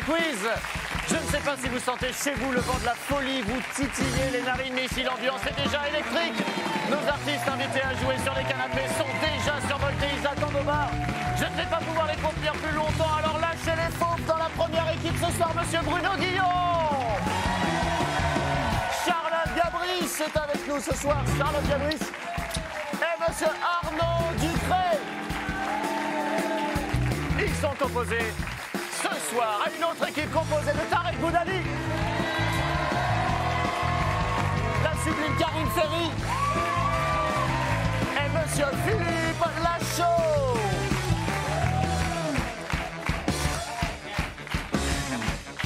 Quiz. Je ne sais pas si vous sentez chez vous le vent de la folie, vous titillez les narines, mais ici l'ambiance est déjà électrique. Nos artistes invités à jouer sur les canapés sont déjà survoltés, ils attendent au bar. Je ne vais pas pouvoir les contenir plus longtemps, alors lâchez les fauves dans la première équipe ce soir, monsieur Bruno Guillon. Charlotte Gabris est avec nous ce soir, Charlotte Gabris. Et monsieur Arnaud Ducré. Ils sont opposés ce soir à une autre équipe composée de Tarek Boudali, la sublime Karine Ferry et monsieur Philippe Lachaud.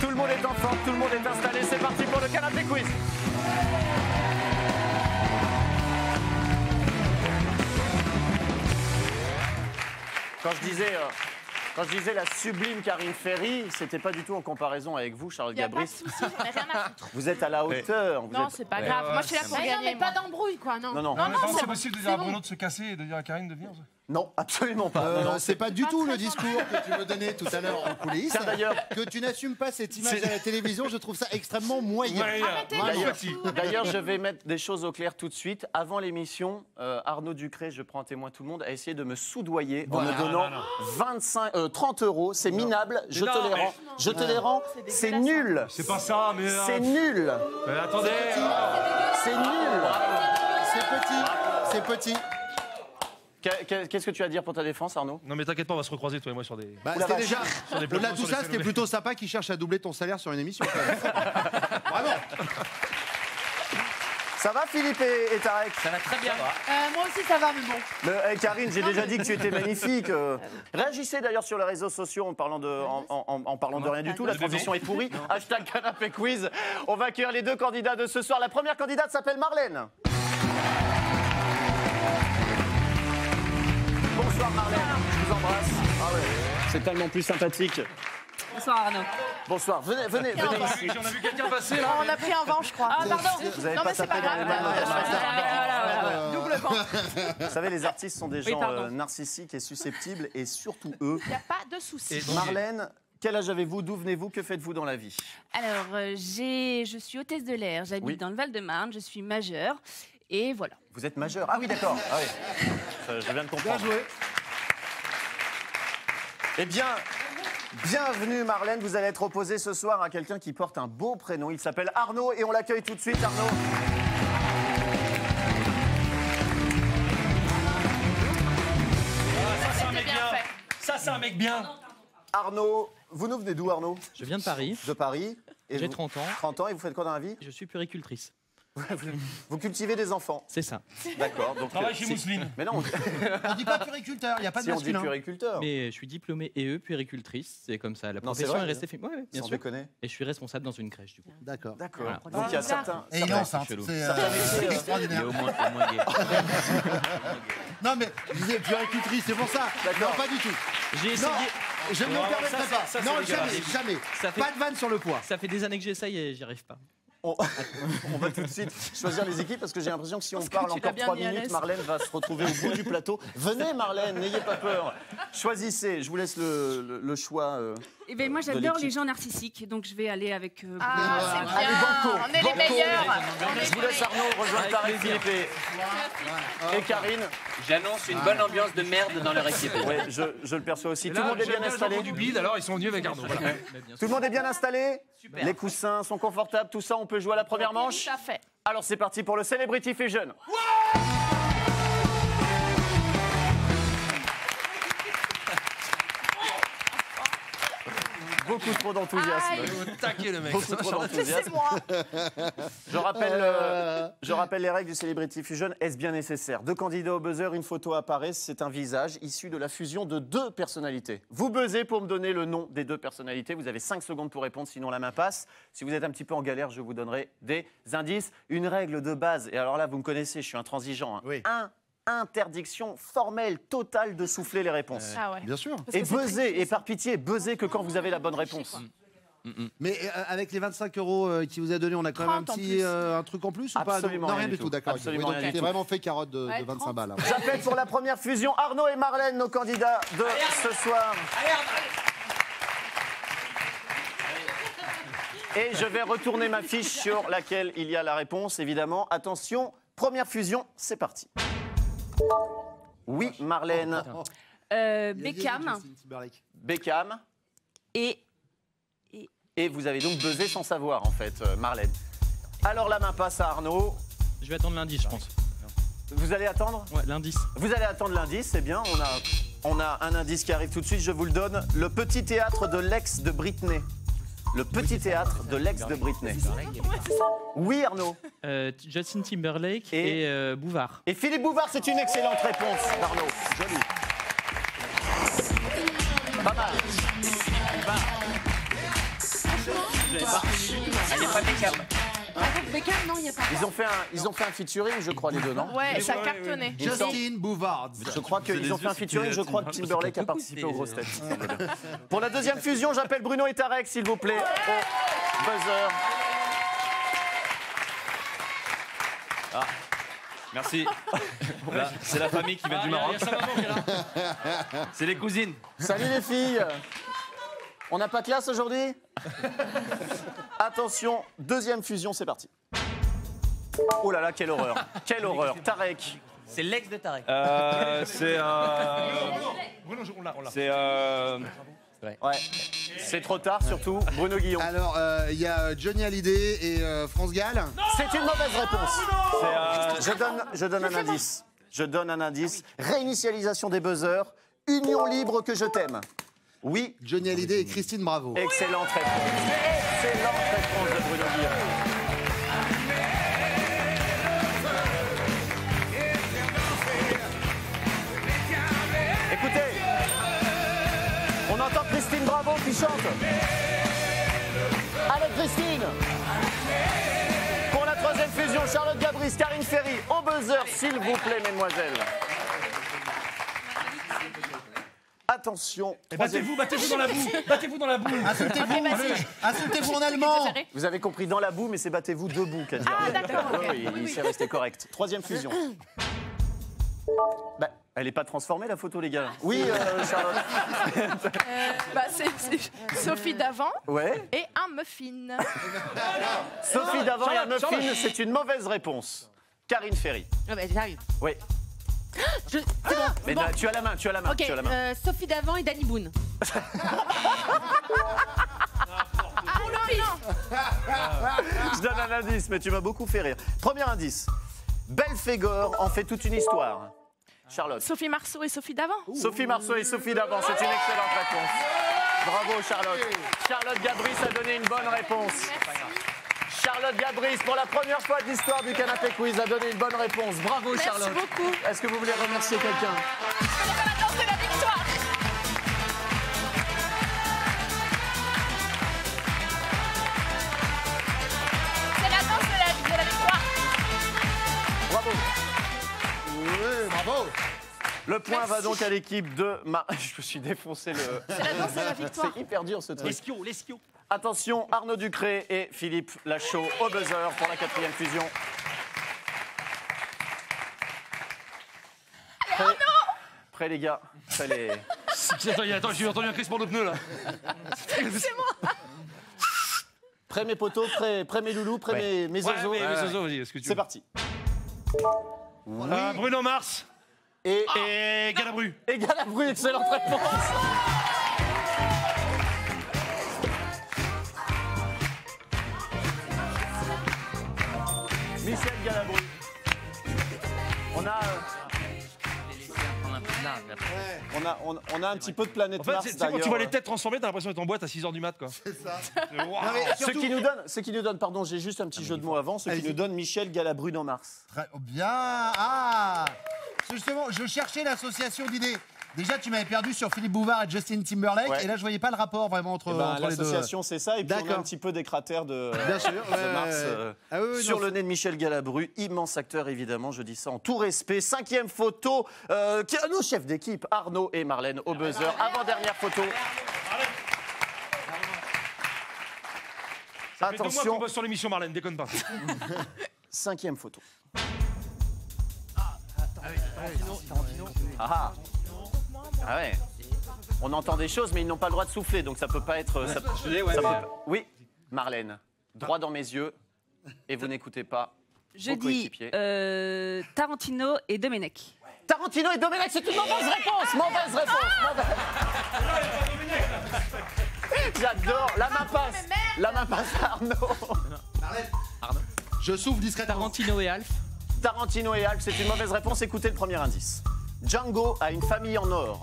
Tout le monde est en forme, tout le monde est installé, c'est parti pour le canapé quiz. Quand je disais la sublime Karine Ferry, c'était pas du tout en comparaison avec vous, Charlotte Gabris. Vous êtes à la hauteur. Non, c'est pas grave. Moi, je suis là pour gagner. Non, mais pas d'embrouille, quoi. Non, c'est possible de dire à Bruno de se casser et de dire à Karine de venir. Non, absolument pas. C'est pas du tout le discours que tu me donnais tout à l'heure en coulisses. Que tu n'assumes pas cette image à la télévision, je trouve ça extrêmement moyen. D'ailleurs, je vais mettre des choses au clair tout de suite. Avant l'émission, Arnaud Ducré, je prends témoin tout le monde, a essayé de me soudoyer en me donnant 30 €. C'est minable, je te les rends. C'est nul. C'est pas ça, mais. C'est nul. Attendez. C'est nul. C'est petit. Qu'est-ce que tu as à dire pour ta défense, Arnaud? Non mais t'inquiète pas, on va se recroiser toi et moi sur des... C'était déjà, au-delà de tout ça, c'était plutôt sympa qu'ils cherchent à doubler ton salaire sur une émission. Vraiment. Ça va Philippe et Tarek? Ça va très bien. Moi aussi, ça va, mais bon. Karine, j'ai déjà dit que tu étais magnifique. Réagissez d'ailleurs sur les réseaux sociaux en parlant de rien du tout. La transition est pourrie. Hashtag canapé quiz. On va accueillir les deux candidats de ce soir. La première candidate s'appelle Marlène. Bonsoir Marlène, je vous embrasse. Ah ouais, c'est tellement plus sympathique. Bonsoir Arnaud. Bonsoir, venez ici. On a vu quelqu'un passer là. On a pris un vent, je crois. Ah, pardon. Vous n'avez pas tapé dans les mains. Double vent. Vous savez, les artistes sont des gens narcissiques et susceptibles, et surtout eux. Il n'y a pas de souci. Marlène, quel âge avez-vous? D'où venez-vous? Que faites-vous dans la vie? Alors, je suis hôtesse de l'air, j'habite dans le Val-de-Marne, je suis majeure, et voilà. Vous êtes majeure? Ah oui, d'accord. Ah oui. Je viens de comprendre. Bien joué. Eh bien, bienvenue Marlène, vous allez être opposée ce soir à quelqu'un qui porte un beau prénom. Il s'appelle Arnaud et on l'accueille tout de suite, Arnaud. Ça c'est un mec bien. Ça c'est un mec bien. Arnaud, vous nous venez d'où Arnaud? Je viens de Paris. De Paris. J'ai 30 ans. 30 ans et vous faites quoi dans la vie? Je suis puéricultrice. Vous cultivez des enfants? C'est ça. D'accord. Donc travaille chez Mousseline. Mais non. On dit pas puériculteur, il n'y a pas de masculin. On dit puériculteur. Mais je suis diplômée EE puéricultrice, c'est comme ça. La Non, profession vrai, est restée féminine. Ouais, bien sans sûr. déconner. Et je suis responsable dans une crèche du coup. D'accord. D'accord. Voilà. Donc il y a certains. Et il est enceinte. C'est extraordinaire. Au moins gay. Non mais vous êtes puéricultrice, c'est pour ça. Non, pas du tout. J'ai essayé. Non, je ne me permettrai pas. Non, jamais. Pas de vanne sur le poids. Ça fait des années que j'essaye et j'y arrive pas. On va tout de suite choisir les équipes parce que j'ai l'impression que si on parle encore 3 minutes, Marlène va se retrouver au bout du plateau. Venez Marlène, n'ayez pas peur. Choisissez, je vous laisse le choix. Eh ben, moi j'adore les gens narcissiques, donc je vais aller avec... C'est bien, on est les meilleurs. Je vous laisse Arnaud rejoindre Tarek, Philippe et Karine. J'annonce une bonne ambiance de merde dans leur équipe. Oui, je le perçois aussi. Tout le monde est bien installé. Du bide, alors ils sont venus avec Arnaud. Voilà. Tout le monde est bien installé. Super. Les coussins sont confortables, tout ça, on peut jouer à la première manche. Tout à fait. Alors c'est parti pour le Celebrity Fusion. Beaucoup trop d'enthousiasme. Taquer le mec. Beaucoup trop d'enthousiasme. C'est moi. Je rappelle les règles du Celebrity Fusion. Est-ce bien nécessaire? 2 candidats au buzzer, une photo apparaît. C'est un visage issu de la fusion de 2 personnalités. Vous buzzez pour me donner le nom des 2 personnalités. Vous avez 5 secondes pour répondre, sinon la main passe. Si vous êtes un petit peu en galère, je vous donnerai des indices. Une règle de base, et alors là, vous me connaissez, je suis intransigeant. Hein. Oui. Interdiction formelle totale de souffler les réponses. Ah ouais. Bien sûr. Et buzzer, et par pitié, buzzer que quand vous avez la bonne réponse. Mais avec les 25 € qu'il vous a donné, on a quand même un 30 en petit plus. un truc en plus ou pas? Absolument Non, rien rien du du tout, tout. d'accord. Absolument Donc rien du c'était tout. vraiment fait carotte de Ouais, 25 30. balles. J'appelle pour la première fusion Arnaud et Marlène, nos candidats de ce soir. Et je vais retourner ma fiche sur laquelle il y a la réponse, évidemment. Attention, première fusion, c'est parti. Oui, Marlène. Beckham Beckham. et Et vous avez donc buzzé sans savoir, en fait, Marlène. Alors la main passe à Arnaud. Je vais attendre l'indice, je pense. Vous allez attendre? Ouais, l'indice. Vous allez attendre l'indice, c'est bien. On a un indice qui arrive tout de suite, je vous le donne. Le petit théâtre de l'ex de Britney. Le petit théâtre de l'ex de Britney. Oui, Arnaud. Justin Timberlake Et et Bouvard. Et Philippe Bouvard, c'est une excellente réponse, Arnaud. Joli. Pas mal. Elle est pas Beckham. Beckham, non, il n'y a pas. Ils ont fait un featuring, je crois, les deux, non? Ouais, ça a cartonné. Justin Bouvard. Je crois qu'ils ont fait un featuring, je crois que Timberlake a participé aux grosses têtes. Pour la deuxième fusion, j'appelle Bruno et Tarek, s'il vous plaît, au buzzer. Merci. Là, c'est la famille qui vient du Maroc. C'est les cousines. Salut les filles. On n'a pas classe aujourd'hui? Attention, deuxième fusion, c'est parti. Oh là là, quelle horreur. Quelle horreur. Tarek. C'est l'ex de Tarek. C'est Bruno, on l'a. C'est Ouais. C'est trop tard, surtout. Bruno Guillon. Alors, il y a Johnny Hallyday et France Gall. C'est une mauvaise réponse. Je donne un indice. Je donne un indice. Réinitialisation des buzzers. Union libre que je t'aime. Oui. Johnny Hallyday et Christine Bravo. Excellente réponse. Excellente réponse de Bruno Guillon. Écoutez, on entend Christine Bravo qui chante. Allez Christine. Pour la troisième fusion, Charlotte Gabris, Karine Ferry, au buzzer, s'il vous plaît, mesdemoiselles. Attention. Battez-vous dans la boue. Battez-vous dans la boue. Insultez-vous en allemand. Vous avez compris dans la boue, mais c'est battez-vous debout, qu'a dit. Ah, d'accord. Oui, il s'est resté correct. Troisième fusion. Bah, elle n'est pas transformée, la photo, les gars. Oui, Charlotte. C'est Sophie Davant Ouais. et un muffin. Sophie Davant et un Charlotte. muffin, c'est une mauvaise réponse. Karine Ferry. Ah bah, j'arrive. Oui. C'est bon. Mais bon. là, tu as la main, Ok, tu as la main. Sophie Davant et Danny Boone. Je donne un indice, mais tu m'as beaucoup fait rire. Premier indice. Belphégor en fait toute une histoire. Charlotte. Sophie Marceau et Sophie Davant. Sophie Marceau et Sophie Davant, c'est une excellente réponse. Bravo Charlotte. Charlotte Gabris a donné une bonne réponse. Charlotte Gabris, pour la première fois de l'histoire du Canapé Quiz, a donné une bonne réponse. Bravo Charlotte. Merci beaucoup. Est-ce que vous voulez remercier quelqu'un? C'est la danse de la victoire. C'est la danse de la victoire. Bravo. Oui, bravo. Le point va donc à l'équipe de... Je me suis défoncé le... C'est la danse de la victoire. C'est hyper dur ce truc. L'esquio. Attention, Arnaud Ducré et Philippe Lachaud au buzzer pour la quatrième fusion. Prêt les gars? Prêt les... Attends, j'ai entendu un crissement de pneus là. Prêt mes potos, prêt mes loulous, prêt mes Ouais, zozos. mais Zozo, vas-y, est-ce que tu C'est veux parti. Bruno Mars Et Galabru. Et Galabru, excellente réponse. Michel Galabru. On a un petit peu de planète En fait, Mars c'est quand d'ailleurs. tu vois les têtes transformées, t'as l'impression d'être en boîte à 6h du mat, quoi. C'est ça. Waouh. Non, mais surtout- Ce qui nous donne, pardon, j'ai juste un petit jeu de mots avant, ce qui nous donne Michel Galabru dans Mars. Bien. Ah. Justement, je cherchais l'association d'idées. Déjà, tu m'avais perdu sur Philippe Bouvard et Justin Timberlake, Ouais. et là, je voyais pas le rapport vraiment entre, entre les deux. L'association, c'est ça, et puis on a D'accord. un petit peu des cratères de, Bien sûr, de ouais, Mars ouais. Ah oui, oui, sur non, le nez de Michel Galabru, immense acteur évidemment, je dis ça en tout respect. Cinquième photo, qui est nos chefs d'équipe, Arnaud et Marlène au buzzer. Avant-dernière photo. Ça fait 2 mois qu'on Attention, bosse sur l'émission Marlène, déconne pas. cinquième photo. Ah ah ouais. On entend des choses, mais ils n'ont pas le droit de souffler, donc ça peut pas être. Ça peut pas- Oui. Marlène, droit dans mes yeux, et vous n'écoutez pas Je vos dis coéquipiers. Tarantino et Domenech. Tarantino et Domenech, c'est une mauvaise réponse. Mauvaise réponse. J'adore. La main passe. La main passe à Arnaud. Je souffle discrètement. Tarantino et Alf. Tarantino et Alf, c'est une mauvaise réponse. Écoutez le premier indice. Django a une famille en or.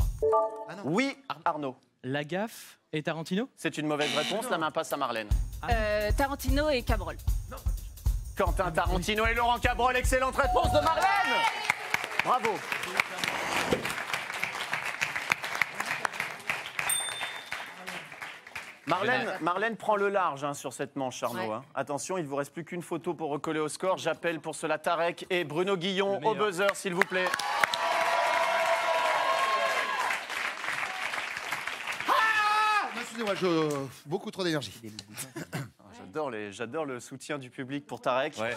Oui, Arnaud. La Gaffe et Tarantino. C'est une mauvaise réponse. La main passe à Marlène. Tarantino et Cabrol. Quentin Tarantino et Laurent Cabrol. Excellente réponse de Marlène. Bravo. Marlène prend le large sur cette manche, Arnaud. Ouais. Attention, il ne vous reste plus qu'une photo pour recoller au score. J'appelle pour cela Tarek et Bruno Guillon au buzzer, s'il vous plaît. Excusez-moi, beaucoup trop d'énergie. J'adore le soutien du public pour Tarek. Ouais.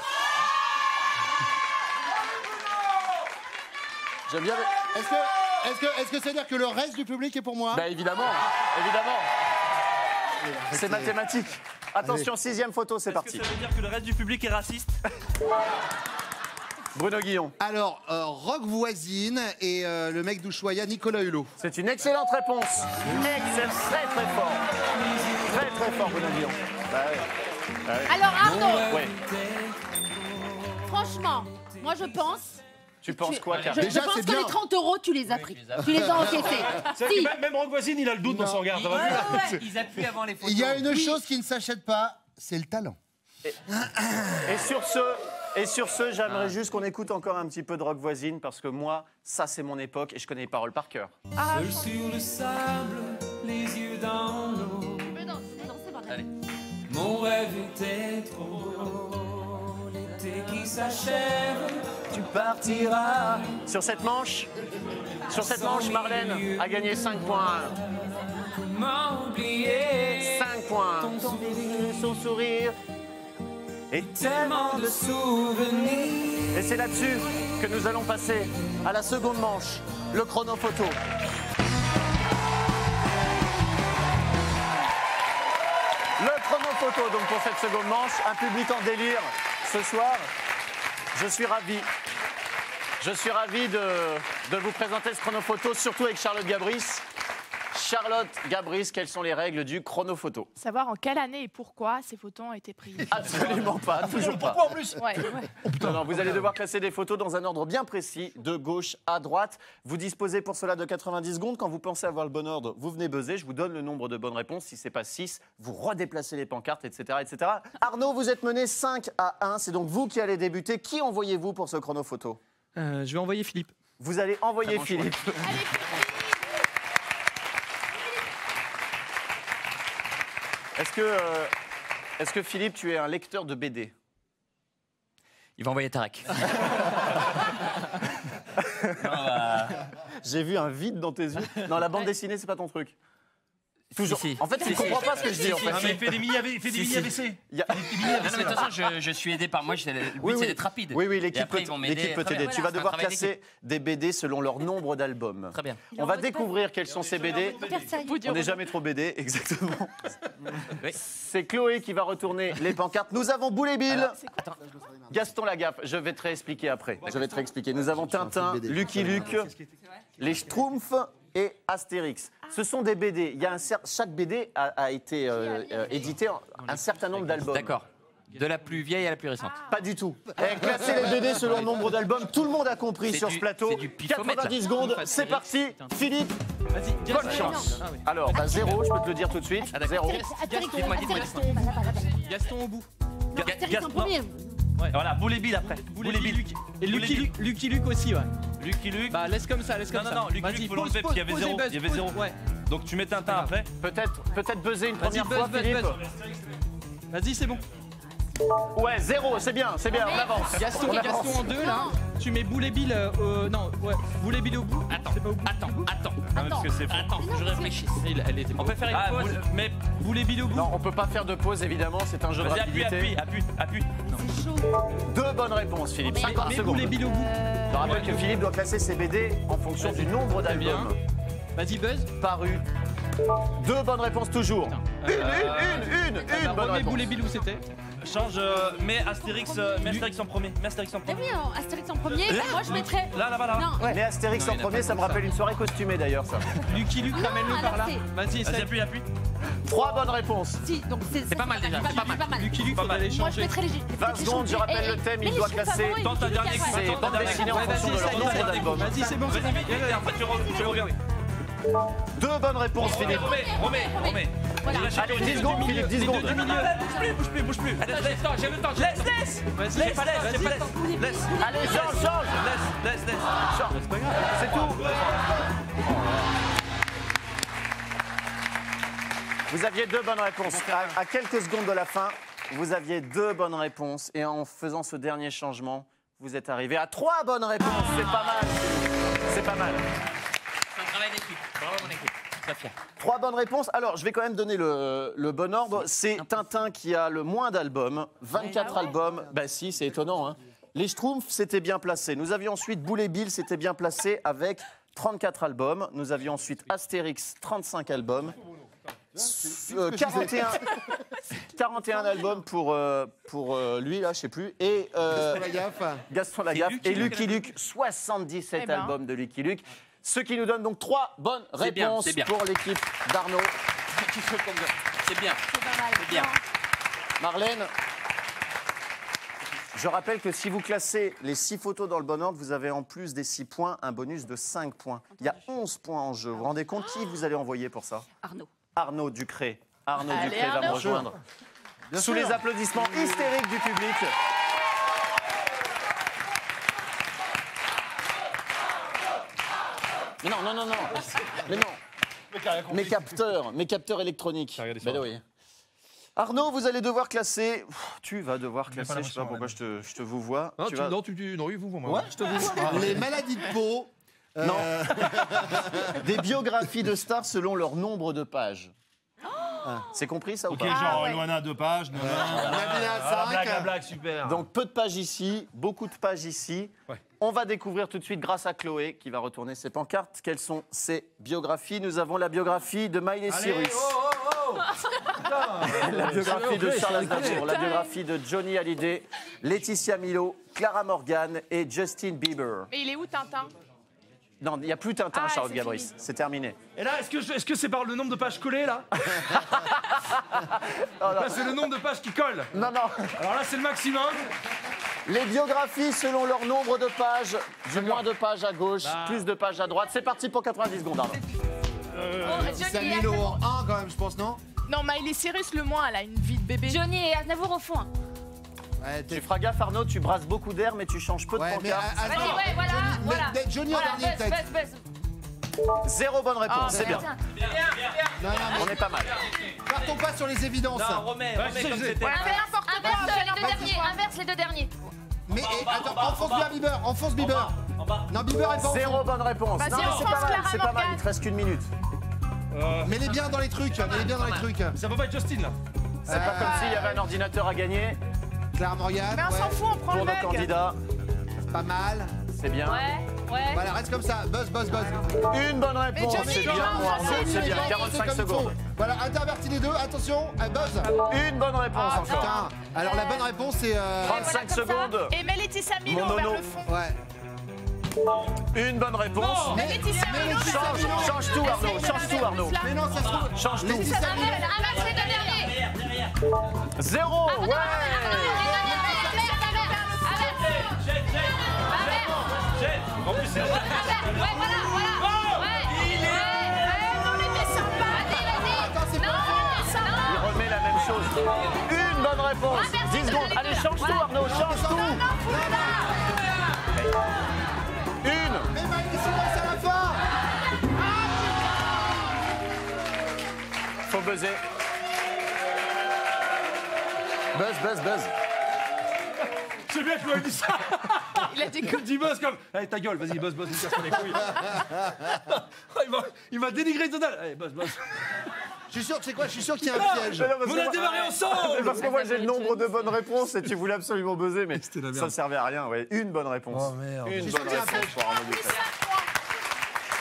J'aime bien. Est-ce que ça veut dire que le reste du public est pour moi? Bah évidemment. C'est mathématique. Attention, 6e photo, c'est parti. Est-ce que ça veut dire que le reste du public est raciste? Bruno Guillon. Alors, Rock Voisine et le mec d'Ushuaïa, Nicolas Hulot. C'est une excellente réponse. Excellent, très fort. Très fort, Bruno Guillon. Bah ouais. Alors Arnaud, Ouais. franchement, moi je pense. Tu penses quoi, Je, Karine? Déjà, je pense c'est que bien. les 30 € tu les as pris. Tu les as encaissés. Si. Même Rock Voisine, il a le doute dans son regard. Ça va mieux. Ils appuient avant les photos. Il y a une chose qui ne s'achète pas, c'est le talent. Et sur ce, j'aimerais juste qu'on écoute encore un petit peu de Rock Voisine parce que moi, ça c'est mon époque et je connais les paroles par cœur. Seul sur le sable, les yeux dans l'eau. Tu peux danser, bordel. Allez. Mon rêve était trop beau. L'été qui s'achève, tu partiras. Sur cette manche, Marlène a gagné 5 points. Comment oublier 5 points. Son sourire. Et tellement de souvenirs. Et c'est là-dessus que nous allons passer à la seconde manche, le chrono photo. Le chrono photo, donc pour cette seconde manche, un public en délire ce soir. Je suis ravi de vous présenter ce chrono photo, surtout avec Charlotte Gabris. Charlotte Gabris, quelles sont les règles du chrono photo? Savoir en quelle année et pourquoi ces photos ont été prises. Absolument pas, toujours pas. Pourquoi en plus? Ouais. Non, vous allez devoir classer des photos dans un ordre bien précis, de gauche à droite. Vous disposez pour cela de 90 secondes. Quand vous pensez avoir le bon ordre, vous venez buzzer. Je vous donne le nombre de bonnes réponses. Si ce n'est pas 6, vous redéplacez les pancartes, etc., etc. Arnaud, vous êtes mené 5-1. C'est donc vous qui allez débuter. Qui envoyez-vous pour ce chrono photo? Je vais envoyer Philippe. Vous allez envoyer Philippe. Est-ce que Philippe, tu es un lecteur de BD? Il va envoyer Tarek. J'ai vu un vide dans tes yeux. Non, la bande dessinée, c'est pas ton truc. Toujours. Si. En fait, tu ne comprends pas ce que je dis. En fait. Ah, mais il fait des mini AVC. Il y a- Non, mais de toute façon, je suis aidé par moi. Le but, c'est d'être rapide. Oui, Et l'équipe après, peut ils vont m'aider. l'équipe peut Très t'aider. bien. Tu vas Voilà, devoir c'est un travail classer des BD selon leur nombre d'albums. Très bien. On va découvrir quels sont ces BD. Vous dire On n'est jamais trop BD, exactement. Oui. C'est Chloé qui va retourner les pancartes. Nous avons Boule et Bill. Attends. Gaston Lagaffe, je vais te réexpliquer après. Je vais te réexpliquer. Nous avons Tintin, Lucky Luke, les Schtroumpfs et Astérix. Ce sont des BD. Il y a chaque BD a été édité en un certain nombre d'albums. D'accord. De la plus vieille à la plus récente. Pas du tout. Classer les BD selon le nombre d'albums, tout le monde a compris C'est sur du- ce plateau. c'est du pifomètre, 90 là. secondes, c'est parti. Philippe, Vas-y, bonne chance. Alors, 0, je peux te le dire tout de suite. Ah, d'accord. 0. Astérix, Dites-moi, Astérix, Gaston au bout. Astérix en premier. Voilà, Boule et Bill après. Boule et Bill. Et Lucky Luke aussi, ouais. Lucky Luke. Bah, laisse comme ça, laisse comme ça. Non, Lucky Luke, faut l'enlever parce qu'il y avait 0. Il y avait 0. Ouais. Donc tu mets Tintin après. Peut-être buzzer une Vas-y, première fois, buzz, Philippe. Vas-y, c'est bon. Ouais, 0, c'est bien, on avance. Gaston en 2, là. Tu mets Boule et Bill non, ouais. Boule et Bill au bout. Attends. Non, mais parce que c'est faux. Attends, je réfléchis. Elle était On peut faire une pause, mais Boule et Bill au bout. Non, on peut pas faire de pause, évidemment, c'est un jeu de vas-y, rapidité. appuie. C'est chaud. 2 bonnes réponses, Philippe. 50 Mais secondes. Boule et Bill au bout. Je rappelle que Philippe doit classer ses BD en fonction du nombre Très bien. d'albums Vas-y, buzz. parus. 2 bonnes réponses toujours. Putain. Une bonne Remets réponse. Boulet-Bilou, c'était. Change, mets Astérix en premier. Mets Astérix en Eh premier. oui, Astérix en premier, moi je mettrais. Là-bas, là. Non, Mais Astérix en premier, ça me rappelle une soirée costumée d'ailleurs, ça. Lucky Luke, ramène-le alors par là. c'est- Vas-y, Vas-y, essaye. appuie. 3 bonnes réponses. si, donc c'est pas mal déjà, c'est pas mal. Lucky Luke, Pas on mal. va les Moi je changer. mettrais les 20 secondes, je rappelle le thème, il doit classer Tente un dernier coup. ses bandes dessinées en Ouais, fonction de vas-y, leur essaye, nombre essaye. d'albums. Vas-y, c'est bon, c'est Vas-y, bon. vite, et après tu reviens. 2 bonnes réponses, Philippe. Remets. Voilà. Allez, 10 secondes, Philippe, 10 secondes. Bouge plus. Attends, j'ai le temps, j'ai le temps. Laisse. Vas-y, J'ai pas vas-y. le temps. Laisse. Allez, change. Laisse. C'est tout. Vous aviez 2 bonnes réponses. À quelques secondes de la fin, vous aviez 2 bonnes réponses. Et en faisant ce dernier changement, vous êtes arrivé à 3 bonnes réponses. C'est pas mal. C'est pas mal. C'est un travail d'équipe. Bravo mon équipe. Très fier. 3 bonnes réponses. Alors, je vais quand même donner le bon ordre. C'est Tintin qui a le moins d'albums. 24 albums. Bah si, c'est étonnant. Hein. Les Schtroumpfs, c'était bien placé. Nous avions ensuite Boule et Bill, c'était bien placé avec 34 albums. Nous avions ensuite Astérix, 35 albums. 41 albums pour lui, là, je sais plus. Et Gaston Lagaffe. Et Lucky Luke, 77 Eh ben. albums de Lucky Luke. Ce qui nous donne donc 3 bonnes réponses c'est bien. pour l'équipe d'Arnaud. C'est bien. C'est bien. Marlène, je rappelle que si vous classez les 6 photos dans le bon ordre, vous avez en plus des 6 points un bonus de 5 points. Il y a 11 points en jeu. Vous vous rendez compte qui vous allez envoyer pour ça? Arnaud. Arnaud Ducré. Arnaud Allez, Ducré va me Arnaud. rejoindre. Sous les applaudissements hystériques du public. Mais non. Mais non. Mes capteurs électroniques. Ben oui. Arnaud, vous allez devoir classer. Tu vas devoir classer. Je sais pas pourquoi je te vous vois. Non, Tu vas- non, oui, vous, moi. Ouais, je te vois. Les maladies de peau. Non. Des biographies de stars selon leur nombre de pages. C'est compris ça ou Ok, pas? genre Loana 2 pages, Nabila, 5. blague, super. Donc peu de pages ici, beaucoup de pages ici. Ouais. On va découvrir tout de suite grâce à Chloé qui va retourner ses pancartes. Quelles sont ses biographies? Nous avons la biographie de Miley Cyrus. La biographie de Charles Aznavour, la biographie de Johnny Hallyday, Laetitia Milo, Clara Morgan et Justin Bieber. Mais il est où Tintin? Non, il n'y a plus Tintin, Ah, Charles c'est Gabris. fini. C'est terminé. Et là, est-ce que c'est par le nombre de pages collées, là? Là, c'est le nombre de pages qui collent. Non. Alors là, c'est le maximum. Les biographies selon leur nombre de pages. Du moins de pages à gauche, plus de pages à droite. C'est parti pour 90 secondes, Arnaud. C'est 1000 € en 1 quand même, je pense, non? Non, Miley Cyrus, le moins, elle a une vie de bébé. Johnny et Aznavour au fond. Ouais, Tu feras gaffe, Arnaud, tu brasses beaucoup d'air, mais tu changes peu de Ouais, mais pancartes. Vas-y, ouais, voilà. Johnny en dernier, peut-être. Buzz. 0 bonne réponse, Ah, c'est bien. Non, On est pas mal. partons pas sur les évidences. Non, remets comme c'était. Inverse les deux derniers. Mais attends, enfonce Bieber. En bas. Non, Bieber est pas en 0 bonne réponse. Vas-y, Non, mais c'est enfonce pas mal, Clara c'est pas mal. Morgan. Il te reste qu'une minute. Mets-les bien dans les trucs, Ça peut pas être Justin, là. C'est pas comme s'il y avait un ordinateur à gagner Clara Morgan, Mais on s'en fout, on prend pour le nos mug. candidats. pas mal. C'est bien. Ouais. Voilà, reste comme ça. Buzz. Une bonne réponse. Johnny, C'est bien, non, moi, Arnaud, c'est bien. C'est 45 comme il faut. secondes. Voilà, intervertis les deux, attention, Buzz. Une bonne réponse encore. Putain. Alors la bonne réponse c'est 35 secondes. Et mets Laetitia Milo Mon vers nono. le fond. ouais. Une bonne réponse. Mais Laetitia Milo, Change tout, Arnaud. Change tout, Arnaud. Mais non, ça se trouve. Change tout. Laetitia Milo. Inverse les deux derniers. 0. Ouais. En plus, c'est Attends, c'est pas Il remet la même chose. Une bonne réponse. 10 secondes. Allez, change tout, Arnaud. Change tout. Une. Mais Miley Cyrus à la fin. Faut buzzer. Buzz. C'est bien que tu as dit ça. Il a dit Il dit buzz comme. Allez, ta gueule, vas-y, buzz, il casse pas les couilles. Il m'a dénigré total. Allez, buzz. Je suis sûr, tu sais quoi, je suis sûr qu'il y a un piège. On a démarré ensemble. Parce que moi j'ai le nombre de bonnes réponses et tu voulais absolument buzzer, mais la merde. ça ne servait à rien. Ouais. Une bonne réponse. Oh, merde. Une J'ai bonne sorti un réponse pour Arnaud Ducré.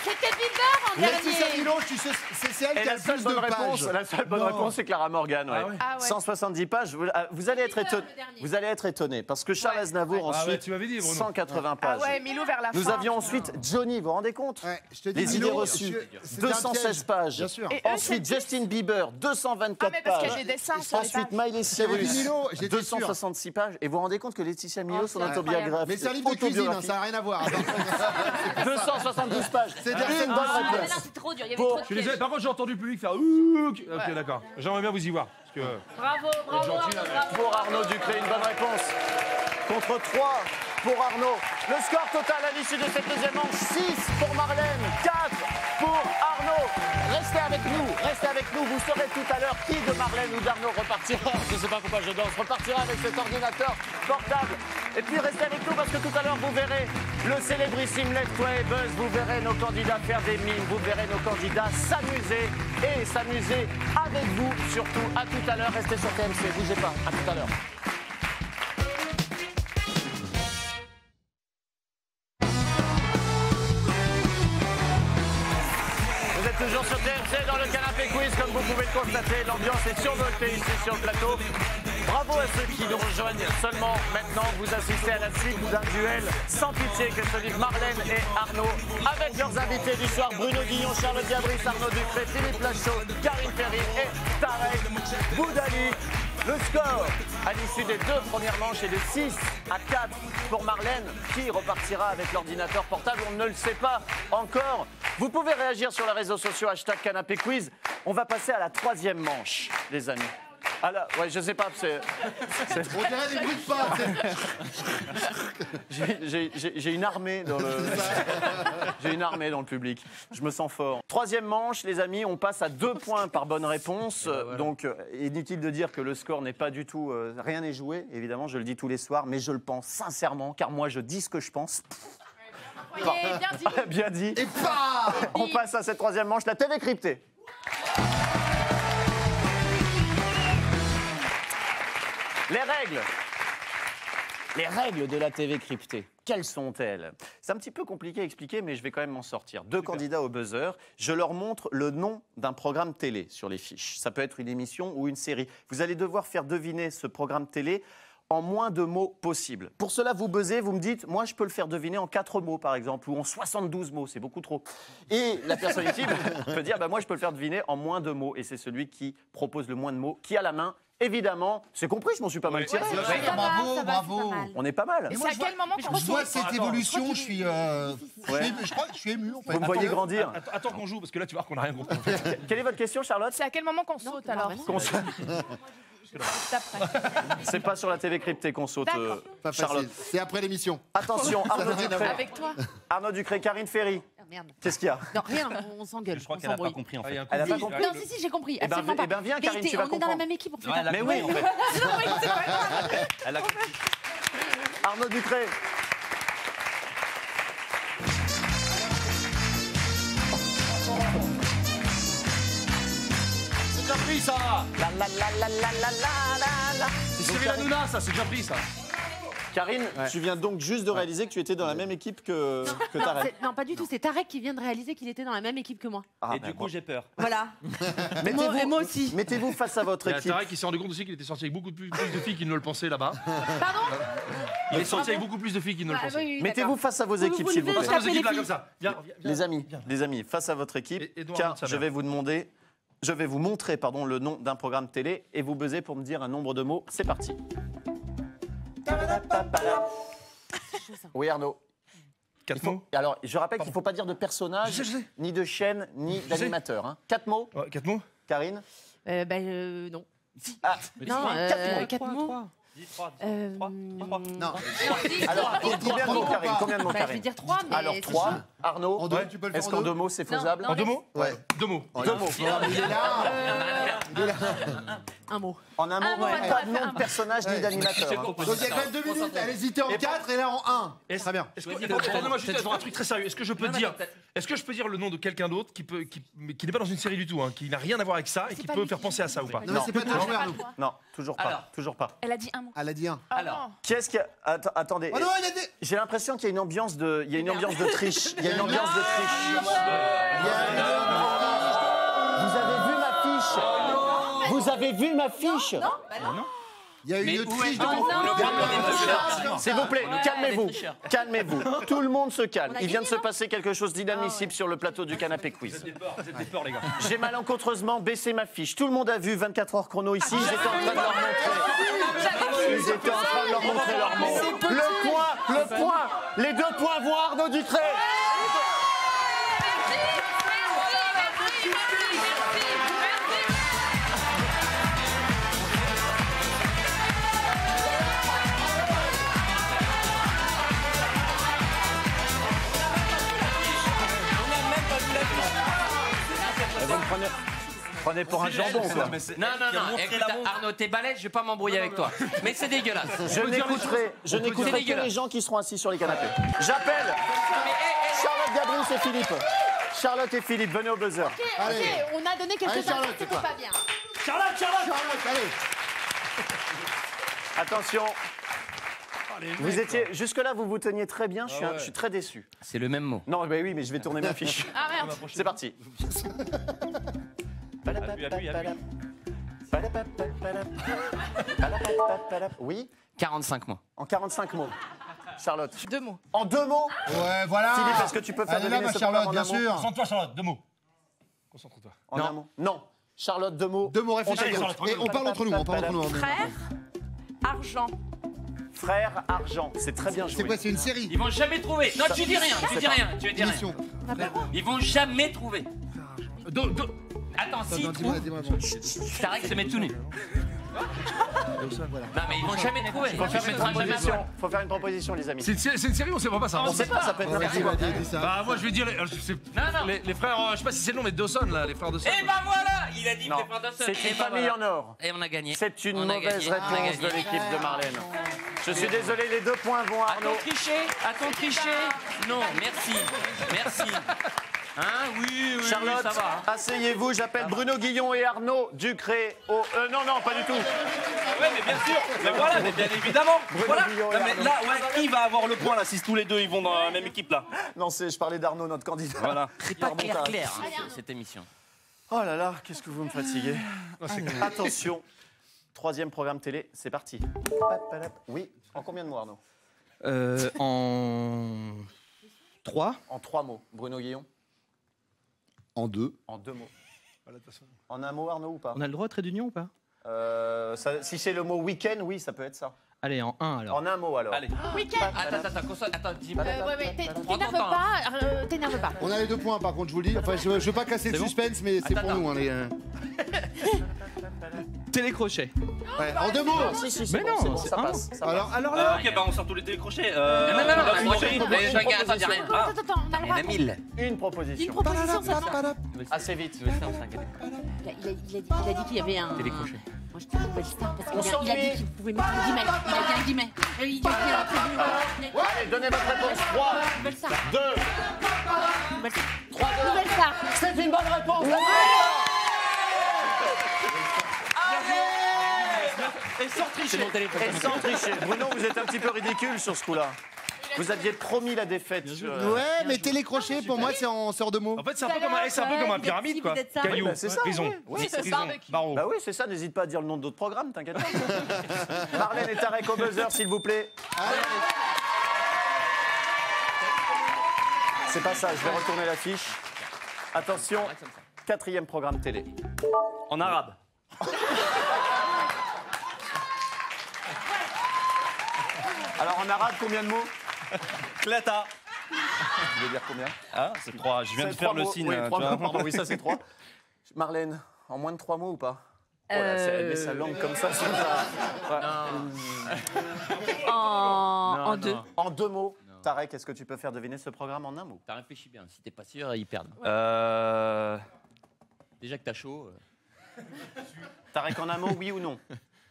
C'était Bieber en Laetitia dernier. Milo Blanche, tu sais, c'est elle Et qui a la le seule plus bonne de réponse, pages. la seule bonne Non. réponse, c'est Clara Morgan. Ouais. Ah ouais. Ah ouais. 170 pages. Vous allez être étonné. Vous allez être étonné parce que Charles Aznavour Ah ouais, ensuite tu m'avais dit, Bruno. 180 Ah pages. ouais, Milou vers la fin. Nous avions ensuite Johnny, vous vous rendez compte? Ouais, je te dis, Les idées Milo, reçues, c'était un 216 piège. pages. Bien sûr. Et eux, Ensuite, c'est Justin Bieber, 224 Ah, mais parce qu'il y a pages. des dessins sur les Ensuite, pages. Miley J'avais dit Cyrus, Milo, j'étais sûr. 266 pages. Et vous vous rendez compte que Laetitia Milo, Oh, son c'est autobiographie. Mais c'est un livre de cuisine, hein, ça n'a rien à voir. 272 pages. C'est Une Dersen bonne Ah, mais réponse. là, c'est trop dur. Il y avait Pour- trop de Je suis désolé, pièges. par contre, j'ai entendu le public faire ouh. Ok, d'accord. J'aimerais bien vous y voir. Parce que... Bravo, bravo, gentil, là, bravo. Pour Arnaud Ducré, une bonne réponse. Contre 3 pour Arnaud. Le score total à l'issue de cette deuxième manche, 6 pour Marlène, 4 pour Arnaud. Restez avec nous, vous saurez tout à l'heure qui de Marlène ou d'Arnaud repartira, je ne sais pas pourquoi je danse, repartira avec cet ordinateur portable. Et puis restez avec nous parce que tout à l'heure vous verrez le célébrissime Lève-toi et Buzz, vous verrez nos candidats faire des mimes, vous verrez nos candidats s'amuser et s'amuser avec vous surtout. À tout à l'heure, restez sur TMC, bougez pas, à tout à l'heure. Vous êtes toujours sur TMC dans le canapé quiz, comme vous pouvez le constater. L'ambiance est survoltée ici sur le plateau. Bravo à ceux qui nous rejoignent seulement maintenant. Vous assistez à la suite d'un duel sans pitié que celui de Marlène et Arnaud. Avec leurs invités du soir, Bruno Guillon, Charlotte Diabris, Arnaud Ducré, Philippe Lachaud, Karine Ferry et Tarek Boudali. Le score à l'issue des 2 premières manches est de 6 à 4 pour Marlène, qui repartira avec l'ordinateur portable. On ne le sait pas encore. Vous pouvez réagir sur les réseaux sociaux, #canapé quiz. On va passer à la 3e manche, les amis. Ah là, ouais, je sais pas, c'est... On dirait des bruits de pas. J'ai une armée dans le... J'ai une armée dans le public. Je me sens fort. 3e manche, les amis, on passe à 2 points par bonne réponse. Donc, inutile de dire que le score n'est pas du tout... rien n'est joué, évidemment, je le dis tous les soirs, mais je le pense sincèrement, car moi, je dis ce que je pense. Oui, bien dit. Bien dit. Et pas. On passe à cette 3e manche, la TV cryptée. Les règles de la TV cryptée, quelles sont-elles? C'est un petit peu compliqué à expliquer, mais je vais quand même m'en sortir. 2 candidats au buzzer, je leur montre le nom d'un programme télé sur les fiches. Ça peut être une émission ou une série. Vous allez devoir faire deviner ce programme télé en moins de mots possible. Pour cela, vous buzzez, vous me dites, moi je peux le faire deviner en 4 mots par exemple, ou en 72 mots, c'est beaucoup trop. Et la personne ici peut dire, bah, moi je peux le faire deviner en moins de mots, et c'est celui qui propose le moins de mots, qui a la main. Évidemment, c'est compris, je m'en suis pas mal tiré. Bravo, bravo. On est pas mal. Et c'est à quel moment qu'on Je vois cette évolution, je suis. Je crois que je suis ému en fait. Vous me voyez grandir. Attends qu'on joue, parce que là, tu vois qu'on n'a rien compris. Quelle est votre question, Charlotte? C'est à quel moment qu'on saute alors C'est pas sur la TV cryptée qu'on saute, D'accord. Pas Charlotte. facile. C'est après l'émission. Attention, Arnaud Ducré. Avec toi. Arnaud Ducré, Karine Ferry. Merde. Qu'est-ce qu'il y a? Non, rien, on s'engueule. Je crois on qu'elle n'a pas s'embrouille. compris en fait. Elle a pas Si, compris. non, si, j'ai compris. Eh ben, absolument pas. eh ben, viens, Mais Karine, tu vas on est dans comprendre. la même équipe, on fait Ouais, elle a Mais compris, oui. en fait. Non, mais c'est pas grave. Elle a compris. Arnaud Ducré. C'est déjà pris, ça. La la la la la la la la. C'est Cyril Hanouna, ça, c'est déjà pris, ça. Karine, tu viens donc juste de réaliser que tu étais dans la même équipe que Tarek. Non, pas du tout. C'est Tarek qui vient de réaliser qu'il était dans la même équipe que moi. Ah, Et du coup, j'ai peur. Voilà. Et moi aussi. Mettez-vous face à votre Il y a équipe. Tarek qui s'est rendu compte aussi qu'il était sorti avec beaucoup plus de filles qu'il ne le pensait là-bas. Pardon. Il est sorti avec beaucoup plus de filles qu'il ne le Ah, pensait. oui, oui, Mettez-vous d'accord. face à vos Vous- équipes, vous s'il vous levez, plaît. tapez Nos équipes là les comme ça. Viens, viens. Les amis, face à votre équipe, Et Edouard car monte sa je mère. vais vous demander, je vais vous montrer le nom d'un programme télé et vous buzzez pour me dire un nombre de mots. C'est parti. Oui, Arnaud. 4 mots. Alors, je rappelle qu'il ne faut pas dire de personnage, Je sais. ni de chaîne, ni d'animateur. Hein. 4 mots, 4 mots. Karine. Non. Ah, Non, 4 mots. 3. Non. alors, combien de mots, Karine? Combien de mots, Bah, je vais Karine? dire 3, mais. Alors, c'est 3. chaud. Arnaud, En deux, tu peux le faire est-ce en qu'en deux 2 mots, c'est faisable? En 2 mots. Ouais. 2 mots. 2 mots. Non, mais il est là. Un mot. En un mot, pas de nom de personnage ni d'animateur. hein. Donc il y a quand même 2 minutes. Elle hésitait en 4 et là en 1. Très bien. Attendez-moi juste devant un truc très sérieux. Est-ce que je peux dire le nom de quelqu'un d'autre qui n'est pas dans une série du tout, hein, qui n'a rien à voir avec ça et qui peut faire penser à ça ou pas? Non, mais c'est pas toi joueur, nous. Non, toujours pas. Alors. Toujours pas. Elle a dit un mot. Elle a dit 1. Alors, Qui est-ce qui a... Attendez. Oh non, il a dit. J'ai l'impression qu'il y a une ambiance de triche. Il y a une ambiance de triche. Il y a une- Vous avez vu ma fiche? Non. Il y a une triche de S'il vous plaît, calmez-vous. Calmez-vous. Tout le monde se calme. Il vient de se passer quelque chose d'inadmissible sur le plateau du canapé quiz. Vous êtes des porcs, les gars. J'ai malencontreusement baissé ma fiche. Tout le monde a vu 24 heures chrono ici. Ils étaient en train de leur montrer. Ils étaient en train de leur montrer leur mot. Le point. Les 2 points vont à Arnaud Ducré. Prenez pour un jambon, quoi. Non. Écoute, Arnaud, t'es balèze, je vais pas m'embrouiller avec toi. Mais c'est dégueulasse. Je n'écouterai que les gens qui seront assis sur les canapés. J'appelle Charlotte Gabrius et Philippe. Charlotte et Philippe, venez au buzzer. Ok, on a donné quelques indices, c'était pas bien. Charlotte, allez. Attention. Vous étiez jusque-là, vous vous teniez très bien. Je suis très déçu. C'est le même mot. Non, mais oui, mais je vais tourner ma fiche. Ah merde. C'est parti. Oui. 45 mots. En 45 mots. Charlotte. 2 mots. En 2 mots. Ouais, voilà. Philippe, est-ce que tu peux faire Elle est là, deviner ma ce Charlotte, programme en bien un mot? sûr. Concentre-toi, Charlotte, 2 mots. Concentre-toi. En un mot. Non. Charlotte, 2 mots. 2 mots, réfléchis. Allez, Charlotte, Et on parle entre nous, Frère, argent. Frère, argent. C'est très bien joué. C'est quoi, c'est une série? Ils vont jamais trouver. Non, tu dis rien. Émission. Ils vont jamais trouver. Attends, si ils trouvent, Dis-moi. Tarek se met tout nu. Non, mais ils vont jamais trouver. Faut faire une proposition, les amis. C'est une série, on sait pas ça. On sait pas, ça peut être n'importe quoi. Bah, moi, je vais dire. Les frères, je sais pas si c'est le nom, mais Dawson, là, les frères Dawson. Et bah voilà, il a dit Non, les frères Dawson. c'est une famille en or. Et on a gagné. C'est une On a mauvaise gagné. On a réponse de gagné. l'équipe de Marlène. Je suis désolé, les 2 points vont à Arnaud. A-t-on triché Non, merci. Hein, oui, Charlotte, ça va. asseyez-vous, j'appelle Bruno Guillon et Arnaud Ducré au... non, pas du tout. Oui, mais bien sûr. Mais voilà, mais bien évidemment. Voilà. Guillon et Non, mais Arnaud. là, qui va avoir le point là si tous les deux ils vont dans la même équipe là? Non, je parlais d'Arnaud, notre candidat. Voilà. C'est pas clair, cette émission. Oh là là, qu'est-ce que vous me fatiguez. Attention, 3e programme télé, c'est parti. Oui, en combien de mots, Arnaud? En 3. En 3 mots. Bruno Guillon? En 2. En 2 mots. En un mot, Arnaud, ou pas? On a le droit de trait d'union ou pas? Si c'est le mot week-end, oui, ça peut être ça. Allez, en 1 alors. En un mot, alors. Allez. Week-end. Attends, dis-moi. T'énerve pas. On a les 2 points, par contre, je vous le dis. Enfin, je veux pas casser le suspense, mais c'est pour nous. Hein, Télécrochet. Ouais, en 2 mots. Si, Mais non, c'est bon, c'est ça un passe. ça Alors passe. là. Ok, bah on sort tous les télécrochets. Non, moi je regarde, attends, rien. Attends, on a le Il y en droit. a 1000. Une proposition. Une proposition seulement. Assez vite. Il a dit qu'il y avait un... Télécrochet. Moi, je te Nouvelle Star parce On qu'il a s'ennuie. dit qu'il pouvait mettre un guillemet. Il a dit un guillemet. Il a Allez, donnez votre réponse. 3, Nouvelle Star. 2, Nouvelle Star. 3, 2. Nouvelle Star. C'est une bonne réponse. Et sans tricher. Et sans tricher. Bruno, vous êtes un petit peu ridicule sur ce coup-là. Vous aviez promis la défaite. Ouais, mais télécrochet, pour moi, c'est en sort de mots. En fait, c'est un peu comme un pyramide, quoi. Caillou, bah, c'est ça, prison. ouais. Oui, c'est Prison, ça, mec. barreau. Bah oui, c'est ça, n'hésite pas à dire le nom d'autres programmes, t'inquiète pas. Marlène et Tarek au buzzer, s'il vous plaît. C'est pas ça, je vais retourner la fiche. Attention, 4e programme télé. En arabe. Alors en arabe, combien de mots? Kleta. Vous voulez dire combien? Ah, c'est 3. Je viens de C'est faire 3 le mots. signe. Oui, tu 3 vois. mots, pardon, oui, ça c'est 3. Marlène, en moins de 3 mots ou pas? Oh là, elle met sa langue comme ça sur la... En 2. En 2 mots. Tarek, est-ce que tu peux faire deviner ce programme en un mot? T'as réfléchi bien, si t'es pas sûr, ils perdent. Déjà que t'as chaud. Tarek, en un mot, oui ou non?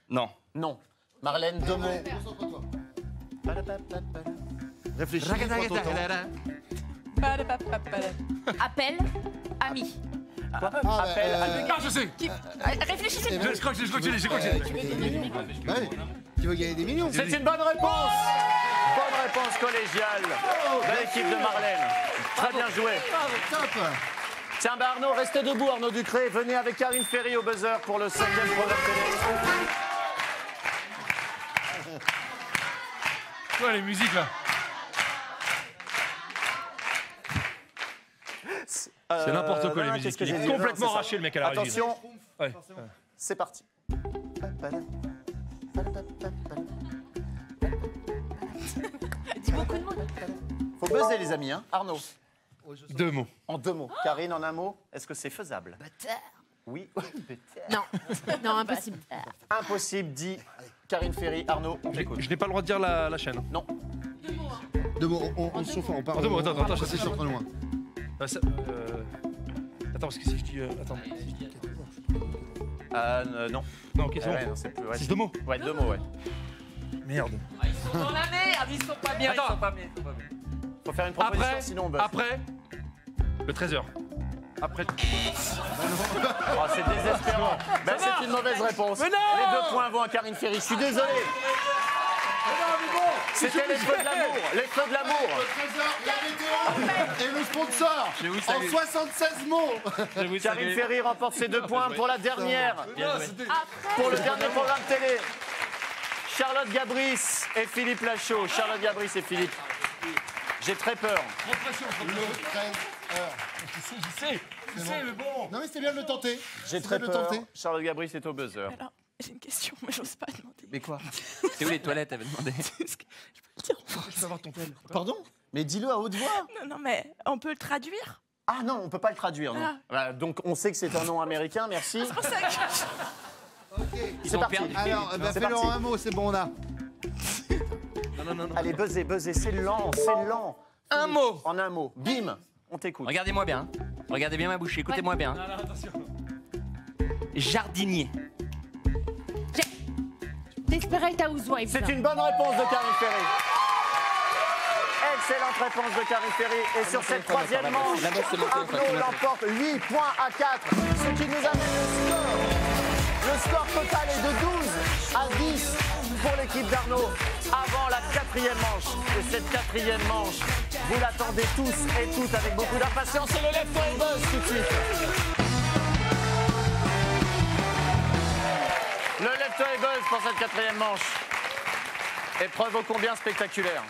Non. Non. Marlène, 2 mots. Réfléchis. Appel. Ami. Appel à Ah, je sais. Réfléchissez. Je crois que j'ai. Ouais. Tu veux gagner des millions? C'est une bonne réponse. Bonne réponse collégiale de l'équipe de Marlène. Très bien joué. Top. Tiens, bah Arnaud, restez debout, Arnaud Ducré. Venez avec Karine Ferry au buzzer pour le 5e proverbe télé. Ouais, les musiques là. C'est n'importe quoi les musiques. Il est complètement arraché le mec à la régie. Attention, Ouais. c'est parti. Dis beaucoup de mots. Faut buzzer les amis, hein. Arnaud. 2 mots. En 2 mots. Karine, en un mot, est-ce que c'est faisable? Oui. Non, non, impossible. Impossible, dit Karine Ferry. Arnaud, on t'écoute. Je n'ai pas le droit de dire la chaîne. Non. 2 mots, on chauffe, on parle. Attends, attends, je sais sur trop loin. Attends, parce que si je dis... Attends. Non. Non, ok, c'est Ouais, bon. non, c'est plus. Ouais, C'est 2 mots. Ouais, 2 mots, ouais. Merde. Ils sont dans la merde, ils sont pas bien, Attends. ils sont pas bien. Faut faire une proposition, Après, sinon on buzz. après, le 13h. Après. Oh, c'est désespérant. Ben, c'est une mauvaise réponse. Mais non Les 2 points vont à Karine Ferry. Je suis désolé. C'était les feux de l'amour. Les feux de l'amour. La météo et le sponsor en 76 mots. Karine Ferry remporte ses 2 points pour la dernière. Pour le dernier programme télé. Charlotte Gabris et Philippe Lachaud. Charlotte Gabris et Philippe. J'ai très peur. Je sais, mais bon. Non mais c'était bien de le tenter. J'ai très peur. Charlotte Gabris est au buzzer. Alors, j'ai une question, mais j'ose pas demander. Mais quoi? C'est où les toilettes, elle avait demandé? Je peux le dire en français. Je peux avoir ton tel. Pardon? Mais dis-le à haute voix. Non, mais on peut le traduire? Ah non, on peut pas le traduire. Non. Ah. Voilà, donc on sait que c'est un nom américain. Merci. C'est pour ça que... Ils C'est ont parti. perdu. Alors, C'est fais-le parti. en un mot, c'est bon, on a. Non. Allez, buzzer, c'est lent, c'est lent. Un mot. En un mot. Bim, on t'écoute. Regardez-moi bien. Regardez bien ma bouche, écoutez-moi bien. Non, attention. Jardinier. Desperate Housewives. C'est une bonne réponse de Karine Ferry. Excellente réponse de Karine Ferry. Et sur cette 3e manche, Arnaud l'emporte 8 points à 4. Ce qui nous amène le score. Le score total est de 12 à 10 pour l'équipe d'Arnaud avant la 4e manche. Et cette 4e manche, vous l'attendez tous et toutes avec beaucoup d'impatience. Et le left et buzz tout de suite. Le left et buzz pour cette 4e manche. Épreuve ô combien spectaculaire.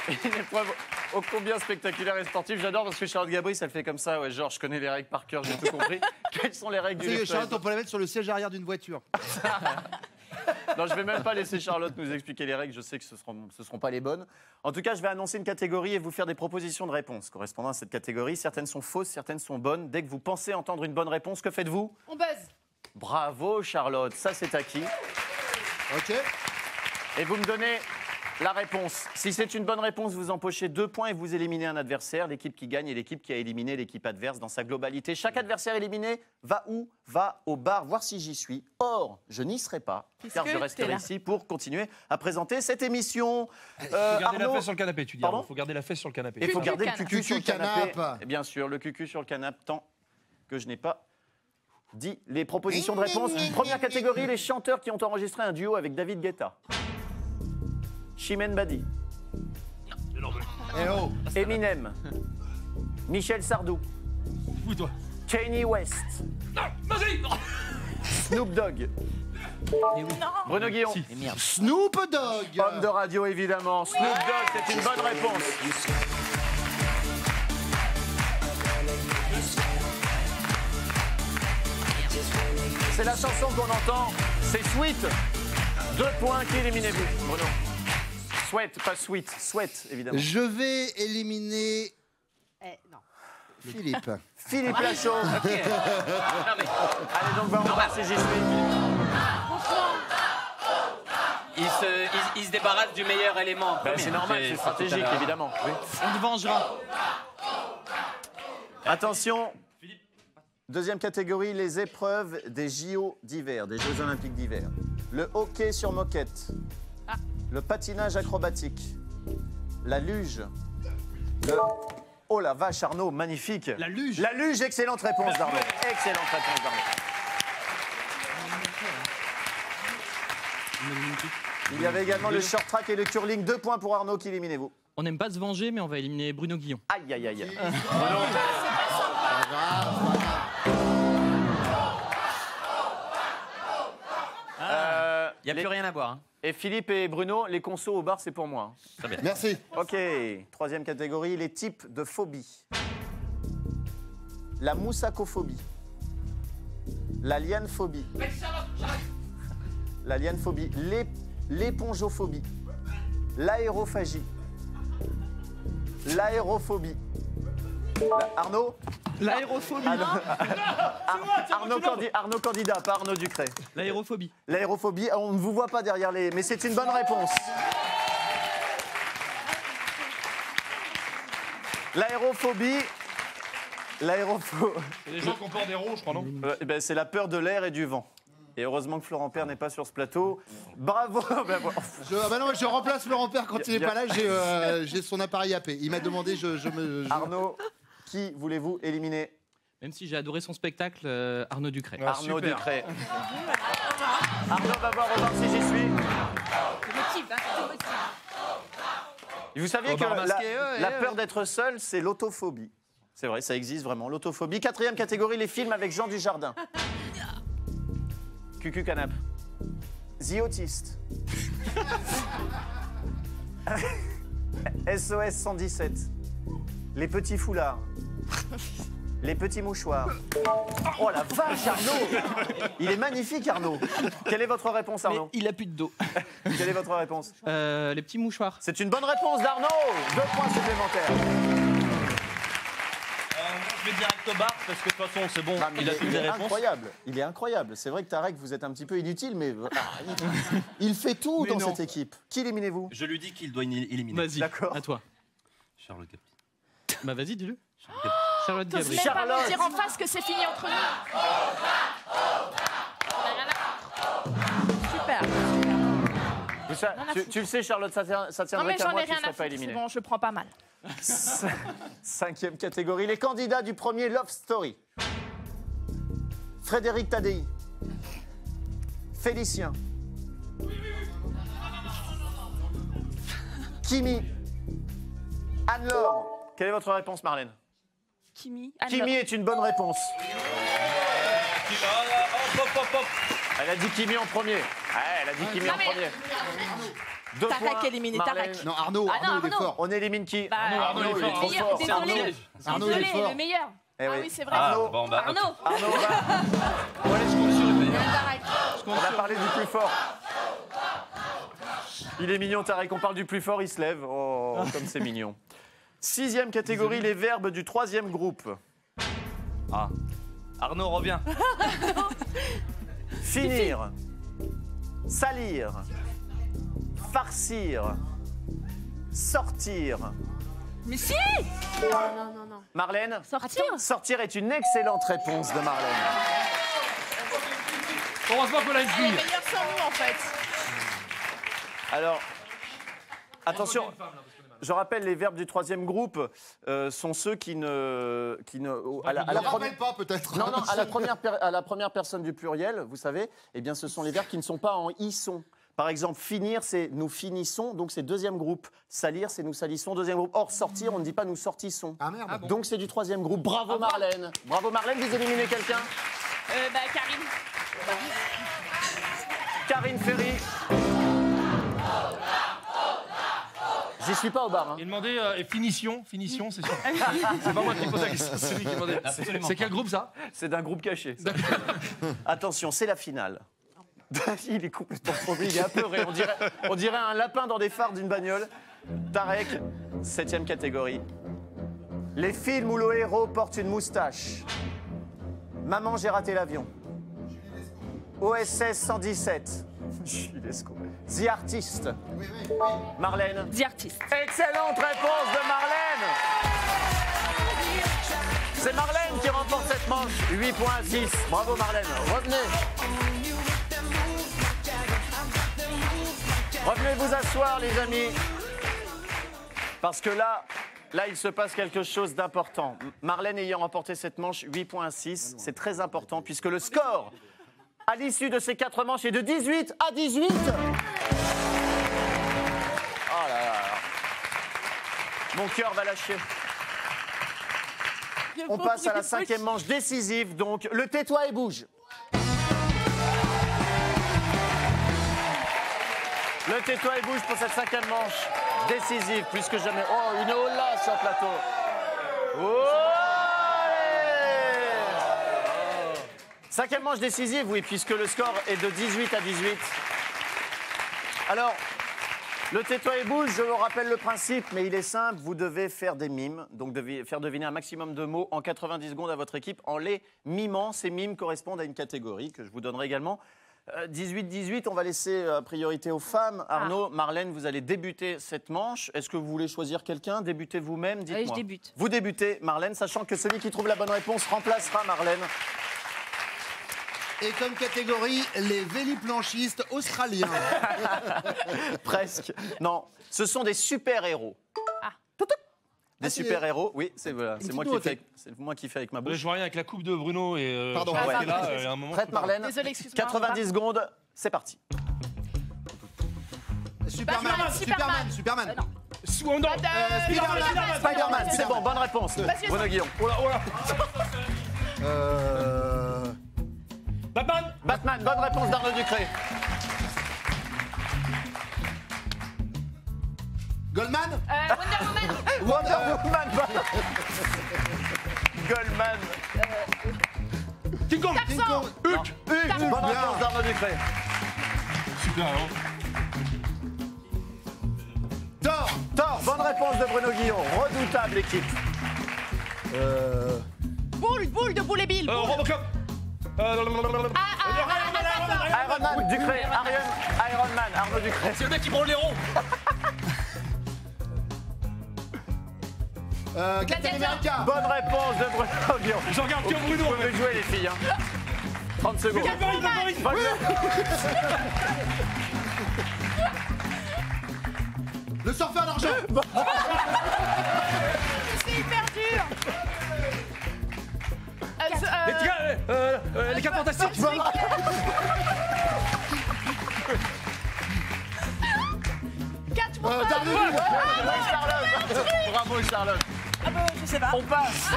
Une épreuve ô combien spectaculaire et sportive. J'adore parce que Charlotte Gabris, elle fait comme ça. Ouais, genre, je connais les règles par cœur, j'ai tout compris. Quelles sont les règles du left Charlotte, on peut la mettre sur le siège arrière d'une voiture. Non, je vais même pas laisser Charlotte nous expliquer les règles. Je sais que ce seront pas les bonnes. En tout cas, je vais annoncer une catégorie et vous faire des propositions de réponses correspondant à cette catégorie. Certaines sont fausses, certaines sont bonnes. Dès que vous pensez entendre une bonne réponse, que faites-vous? On buzz. Bravo, Charlotte. Ça, c'est acquis. Ok. Et vous me donnez la réponse. Si c'est une bonne réponse, vous empochez 2 points et vous éliminez un adversaire. L'équipe qui gagne est l'équipe qui a éliminé l'équipe adverse dans sa globalité. Chaque adversaire éliminé va où? Va au bar, voir si j'y suis. Or, je n'y serai pas, car je resterai ici pour continuer à présenter cette émission. Faut garder Arnaud, la fesse sur le canapé, tu dis. Pardon? Il faut garder la fesse sur le canapé. il faut garder le cucu sur le canapé. canapé. Et bien sûr, le cucu sur le canapé, tant que je n'ai pas dit les propositions de réponse. Première catégorie, les chanteurs qui ont enregistré un duo avec David Guetta. Chimène Badi. Eh oh. Eminem. Michel Sardou. Fous-toi. Kanye West. Non, vas-y. Snoop Dogg. Bruno Guillon. Et merde. Snoop Dogg. Homme de radio, évidemment. Snoop Dogg, c'est une bonne réponse. C'est la chanson qu'on entend. C'est Sweet. 2 points. Qui éliminez-vous, Bruno? Sweat, pas sweet. Sweat, évidemment. Je vais éliminer Non. Philippe. Philippe Lachaud. Non, mais Allez donc voir si j'y suis. il se débarrasse du meilleur élément. en Ben, premier. c'est normal, c'est stratégique, évidemment. Oui. On te vengera. Attention. Deuxième catégorie, les épreuves des JO d'hiver, des Jeux Olympiques d'hiver. Le hockey sur moquette, le patinage acrobatique, la luge, Oh la vache, Arnaud, magnifique. La luge. La luge, excellente réponse d'Arnaud. Excellente réponse d'Arnaud. Il y avait également le short track et le curling. 2 points pour Arnaud, qui éliminez-vous? On n'aime pas se venger, mais on va éliminer Bruno Guillon. Aïe, aïe, aïe. Il n'y a plus rien à boire. Hein. Et Philippe et Bruno, les consos au bar, c'est pour moi. Très bien. Merci. Ok, troisième catégorie, les types de phobies. La moussacophobie. La lianephobie. La lianephobie. L'épongeophobie. L'aérophagie. L'aérophobie. Arnaud L'aérophobie. Arnaud Candidat, pas Arnaud Ducret. L'aérophobie. L'aérophobie, on ne vous voit pas derrière les... Mais c'est une bonne réponse. L'aérophobie... C'est les gens qui ont peur des roues, je crois, non? C'est la peur de l'air et du vent. Et heureusement que Florent Père n'est pas sur ce plateau. Bravo. Je remplace Florent Père quand il n'est pas là, j'ai son appareil AP. Il m'a demandé, Arnaud, qui voulez-vous éliminer? Même si j'ai adoré son spectacle, Arnaud Ducret. Ah, Arnaud super. Ducret. Arnaud va voir au bar si j'y suis. Vous saviez Au que bar masqué, la peur d'être seul, c'est l'autophobie. C'est vrai, ça existe vraiment, l'autophobie. Quatrième catégorie, les films avec Jean Dujardin. Cucu Canap. The Autiste. SOS 117. Les petits foulards. Les petits mouchoirs. Oh la vache, Arnaud! Il est magnifique, Arnaud. Quelle est votre réponse, Arnaud? Mais il a plus de dos. Quelle est votre réponse? Les petits mouchoirs. C'est une bonne réponse d'Arnaud. 2 points supplémentaires. Je vais direct au bar parce que de toute façon, c'est bon. Ah, Il a toutes les réponses. Incroyable. Il est incroyable. C'est vrai que Tarek, vous êtes un petit peu inutile, mais il fait tout dans cette équipe. Qui éliminez-vous? Je lui dis qu'il doit éliminer. Vas-y, D'accord. à toi. Charlotte Gabri. Bah vas-y, dis-le. Charlotte Gabri. Charlotte T'oses Gabri. même pas me dire en face que c'est fini entre nous. Super. Tu le sais, Charlotte, ça Non tiendrait mais qu'à j'en moi, ai tu rien serais à pas foutre, c'est éliminé. bon, je prends pas mal. 5e catégorie, les candidats du premier Love Story. Frédéric Tadei. Félicien. Kimi. Anne-Laure. Quelle est votre réponse, Marlène? Kimi. Kimi est une bonne réponse. Elle a dit Kimi en premier. Elle a dit Kimi en premier. 2 Tarek points, éliminé, Marlène. Tarek. Non, Arnaud, Ah non, Arnaud, il est Arnaud. fort. On élimine qui? Arnaud, il est Le fort. meilleur, désolé. Arnaud, il est Désolé, fort. le meilleur. Eh Ah oui. oui, c'est vrai. Arnaud, Bon, bah, ok. Arnaud va. Tarek. On a parlé du plus fort. Il est mignon, Tarek. On parle du plus fort, il se lève. Oh, comme c'est mignon. 6e catégorie, les verbes du 3e groupe. Ah. Arnaud revient. Finir. Salir. Farcir. Sortir. Mais si. Non. Marlène? Sortir. Sortir est une excellente réponse de Marlène. Heureusement qu'on a une Elle est fille. meilleure sans nous en fait. Alors, attention. Je rappelle, les verbes du 3e groupe sont ceux qui ne à la Je ne première- rappelle pas, peut-être. Non, à la première personne du pluriel, vous savez, eh bien, ce sont les verbes qui ne sont pas en i-son. Par exemple, finir, c'est nous finissons, donc c'est 2e groupe. Salir, c'est nous salissons, 2e groupe. Or, sortir, on ne dit pas nous sortissons. Ah merde. Donc c'est du 3e groupe. Bravo Marlène. Bravo Marlène, vous éliminez quelqu'un? Karine. Karine Ferry. J'y suis pas au bar. Hein. Il demandait finition, c'est sûr. C'est pas moi qui pose la question, c'est lui qui demandait. C'est quel groupe ça? C'est d'un groupe caché. ça. Attention, c'est la finale. Il est complètement paumé, il est apeuré. On dirait un lapin dans des phares d'une bagnole. Tarek, 7e catégorie. Les films où le héros porte une moustache. Maman, j'ai raté l'avion. OSS 117. Gilesco. The Artist. Marlène. The Artist. Excellente réponse de Marlène. C'est Marlène qui remporte cette manche. 8 points à 6. Bravo Marlène. Revenez vous asseoir les amis. Parce que là, il se passe quelque chose d'important. Marlène ayant remporté cette manche, 8 points à 6. C'est très important puisque le score à l'issue de ces 4 manches est de 18 à 18. Oh là là. Mon cœur va lâcher. On passe à la 5e manche décisive, donc le tais-toi et bouge. Le tais-toi et bouge pour cette 5e manche décisive, plus que jamais. Oh, une hola sur le plateau. Oh, allez. 5e manche décisive, oui, puisque le score est de 18 à 18. Alors, le tais-toi et bouge, je vous rappelle le principe, mais il est simple, vous devez faire des mimes, donc faire deviner un maximum de mots en 90 secondes à votre équipe en les mimant. Ces mimes correspondent à une catégorie que je vous donnerai également. 18-18, on va laisser priorité aux femmes. Arnaud, Marlène, vous allez débuter cette manche. Est-ce que vous voulez choisir quelqu'un? Débutez vous-même, dites-moi. Allez, je débute. Vous débutez, Marlène, sachant que celui qui trouve la bonne réponse remplacera Marlène. Et comme catégorie, les véliplanchistes australiens. Presque. Non, ce sont des super-héros. Des super-héros, oui, c'est moi qui fais avec ma bouche. Je vois rien avec la coupe de Bruno et. Pardon, là, à un moment. Prête, Marlène. Désolée, excuse-moi. 90 secondes, c'est parti. Superman. Spider-Man, c'est bon, bonne réponse. Bruno Guillon. Oh là. Batman, bonne réponse d'Arnaud Ducré. Goldman. Wonder Woman. Goldman. King Kong. Hulk. Bonne réponse d'Arnaud Ducré. Super héros. Thor, bonne réponse de Bruno Guillon. Redoutable équipe. Boule de Boule et Bill. Robocop. Iron Man, Ducré. Iron Man, Arnaud Ducré. C'est le mec qui prend l'héros. Captain America. Bonne réponse de Bruno Guillon. Je regarde que Bruno. Vous pouvez jouer les filles. 30 secondes. Le surfeur d'argent. C'est hyper dur. Les 4 fantastiques. Bravo Charlotte. Ah bah, je sais pas. On passe.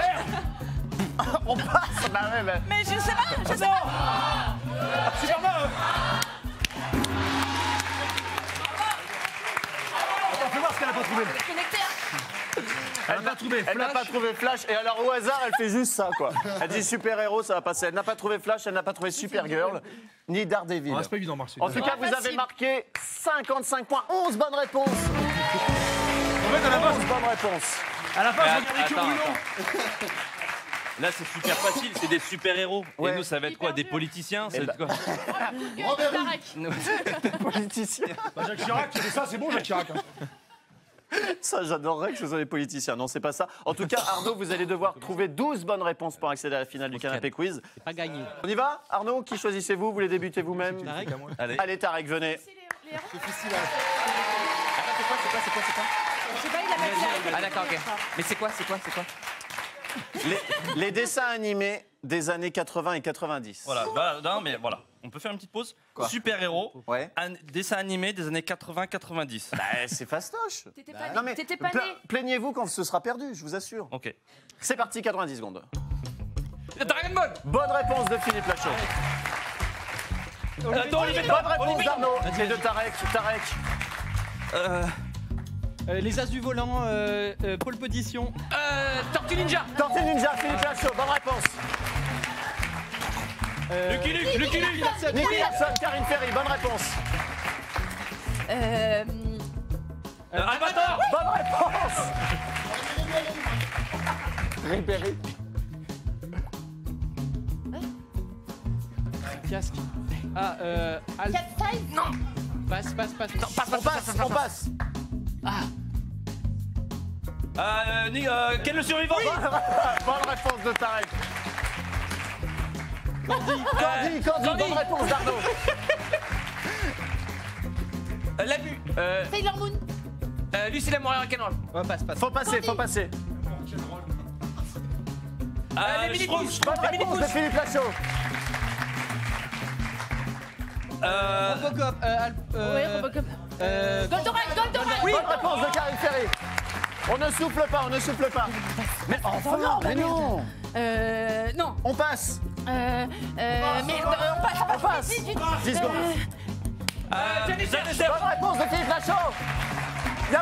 On passe. Bah ouais, mais... Mais je sais pas. Superman. Attends, fais voir ce qu'elle a pas trouvé. Elle n'a pas trouvé Flash. Et alors au hasard, elle fait juste ça, quoi. Elle dit super-héros, ça va passer. Elle n'a pas trouvé Flash, elle n'a pas trouvé Supergirl, ni Daredevil. C'est pas évident, Marcel. En tout cas, vous avez marqué 55 points, 11 bonnes réponses. En fait, à la base, 11 bonnes réponses. À la fin, je regardais que Bruno. Là, c'est super facile, c'est des super-héros. Ouais. Et nous, ça va être quoi? Des politiciens? Ça va être quoi? Politiciens. Jacques Chirac, c'est ça, c'est bon, Jacques Chirac. Ça, j'adorerais que ce soit des politiciens. Non, c'est pas ça. En tout cas, Arnaud, vous allez devoir trouver 12 bonnes réponses pour accéder à la finale du Canapé Quiz. C'est pas gagné. On y va? Arnaud, qui choisissez-vous? Vous voulez débuter vous-même? Allez, Tarek, venez. Ah d'accord, ok. Mais c'est quoi? Les dessins animés des années 80 et 90. Voilà, non, mais voilà. On peut faire une petite pause. Super-héros, Ouais. dessin animé des années 80-90. Bah, c'est fastoche. T'étais pas Non, né. mais T'étais pas né. plaignez-vous quand ce sera perdu, je vous assure. Ok. C'est parti, 90 secondes. Dragon Ball. Bonne réponse de Philippe Lachaud. Bonne réponse d'Arnaud et de Tarek. Les As du volant, pole position. Tortue Ninja. Tortue Ninja, Philippe Lachaud, bonne réponse. Lucky Luke. Nicky Larson, Karine Ferry, bonne réponse. Avatar. Bonne réponse. Ribéry. Casque. Non. Passe. On passe. Quel le survivant? Bonne réponse de Tarek. Cordy, bonne réponse d'Arnaud. La vue. Sailor Moon. Lucie l'amour et rock'n'roll. Passe. Faut passer. Les mini-pouces. Bonne réponse de Philippe Lachaud. Robocop. Oui, Robocop. Goldorak. Bonne réponse de Karine Ferry. On ne souffle pas, on ne souffle pas. Mais enfin, mais non. Non. On passe. Mais on passe. 10 secondes. Bonne réponse de Philippe Lachaud. Il n'y en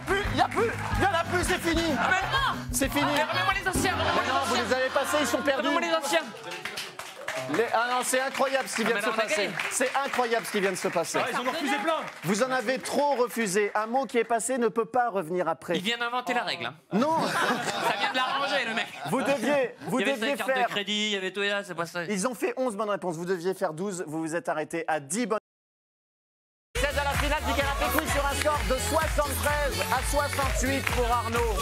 a plus, c'est fini. Ah mais non. C'est fini. Remets-moi les anciens. Mais non, vous les avez passés, ils sont perdus. Remets-moi les anciens. Ah non, c'est incroyable ce qui vient de se passer. C'est incroyable ce qui vient de se passer. Ils en ont refusé plein. Vous en avez trop refusé. Un mot qui est passé ne peut pas revenir après. Il vient d'inventer la règle. Hein. Non. Ça vient de l'arranger, le mec. Vous il y avait deviez sa carte faire... de crédit, il y avait tout et là, c'est pas ça. Ils ont fait 11 bonnes réponses. Vous deviez faire 12. Vous vous êtes arrêté à 10 bonnes. C'est à la finale du canapé quiz sur un score de 73 à 68 pour Arnaud.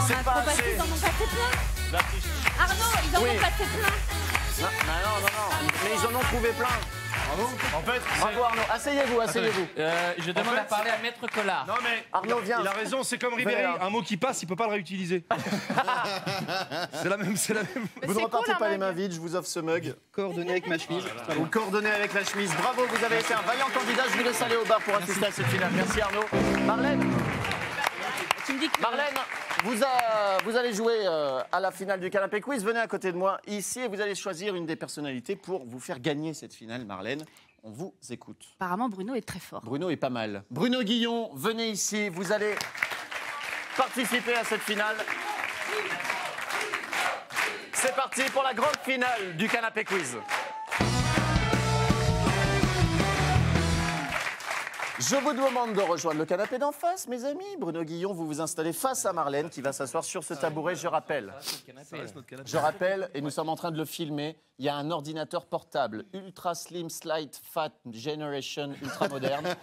C'est pas assez. Ils en ont passé plein. Arnaud, ils en ont passé plein. Non, mais ils en ont trouvé plein. Bravo. En fait, bravo Arnaud. Asseyez-vous. Je demande à parler à Maître Collard. Non mais Arnaud, viens. Il a raison, c'est comme Ribéry. Un mot qui passe, il peut pas le réutiliser. C'est la même. Vous ne repartez pas les mains vides, je vous offre ce mug. Coordonné avec ma chemise. Vous coordonnez avec la chemise. Bravo, vous avez été un vaillant candidat. Je vous laisse aller au bar pour assister à cette finale. Merci Arnaud. Marlène. Marlène, vous allez jouer à la finale du canapé quiz. Venez à côté de moi ici et vous allez choisir une des personnalités pour vous faire gagner cette finale, Marlène. On vous écoute. Apparemment, Bruno est très fort. Bruno est pas mal. Bruno Guillon, venez ici. Vous allez participer à cette finale. C'est parti pour la grande finale du canapé quiz. Je vous demande de rejoindre le canapé d'en face, mes amis. Bruno Guillon, vous vous installez face à Marlène qui va s'asseoir sur ce tabouret. Je rappelle, et nous sommes en train de le filmer, il y a un ordinateur portable, Ultra Slim Slide Fat Generation, ultra moderne.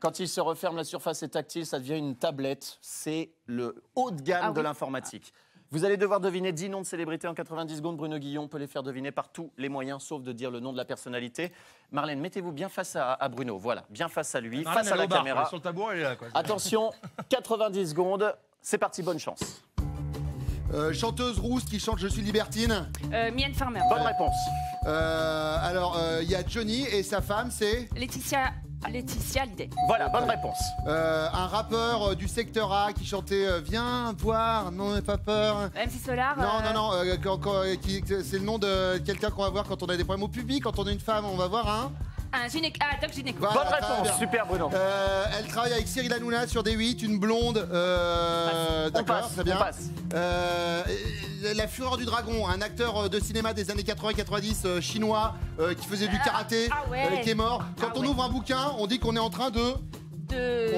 Quand il se referme, la surface est tactile, ça devient une tablette. C'est le haut de gamme de l'informatique. Vous allez devoir deviner 10 noms de célébrités en 90 secondes. Bruno Guillon peut les faire deviner par tous les moyens, sauf de dire le nom de la personnalité. Marlène, mettez-vous bien face à Bruno. Voilà, bien face à lui, face à la caméra. Sur le tabouret, elle est là, quoi. Attention, 90 secondes. C'est parti, bonne chance. Chanteuse rousse qui chante Je suis libertine. Mylène Farmer. Bonne réponse. Alors, il y a Johnny et sa femme, c'est Laetitia Hallyday. Voilà, bonne réponse. un rappeur du secteur A qui chantait Viens voir, non, n'aie pas peur. MC Solar. Non, c'est le nom de quelqu'un qu'on va voir quand on a des problèmes au public. Quand on a une femme, on va voir un. Doc Gynéco. Voilà, bonne réponse, super Bruno. Elle travaille avec Cyril Hanouna sur D8, une blonde. D'accord, très bien. On passe. La Fureur du Dragon, un acteur de cinéma des années 80-90 chinois qui faisait du karaté, qui est mort. Quand on ouvre un bouquin, on dit qu'on est en train de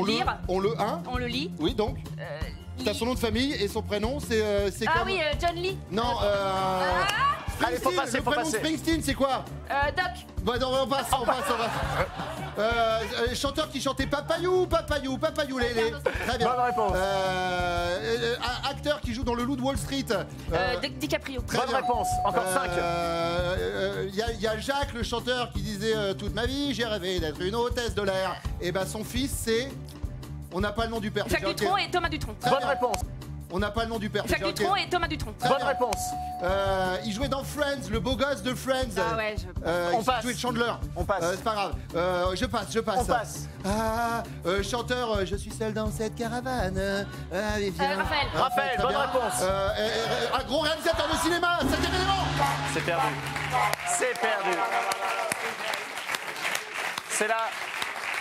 lire. On le lit. Oui, donc. T'as son nom de famille et son prénom, c'est comme... oui, John Lee. Non, Allez, faut passer, le prénom de Springsteen, c'est quoi? Doc. Bah non, on passe. Chanteur qui chantait Papayou, lélé. Très bien. Bonne réponse. Acteur qui joue dans Le Loup de Wall Street. DiCaprio. Bonne réponse, encore 5. Il y a Jacques, le chanteur, qui disait toute ma vie, j'ai rêvé d'être une hôtesse de l'air. Et ben son fils, c'est... On n'a pas le nom du père. Jacques Dutronc et Thomas Dutronc. Bonne réponse. On n'a pas le nom du père. Jacques Dutronc et Thomas Dutronc. Bonne réponse. Il jouait dans Friends, le beau gosse de Friends. Ah ouais, on passe. Il jouait de Chandler. On passe. C'est pas grave. Je passe. On passe. Chanteur, je suis seul dans cette caravane. Allez, viens. Raphaël, bonne réponse. Un gros réalisateur de cinéma, 7e élément. C'est perdu. C'est perdu. C'est là.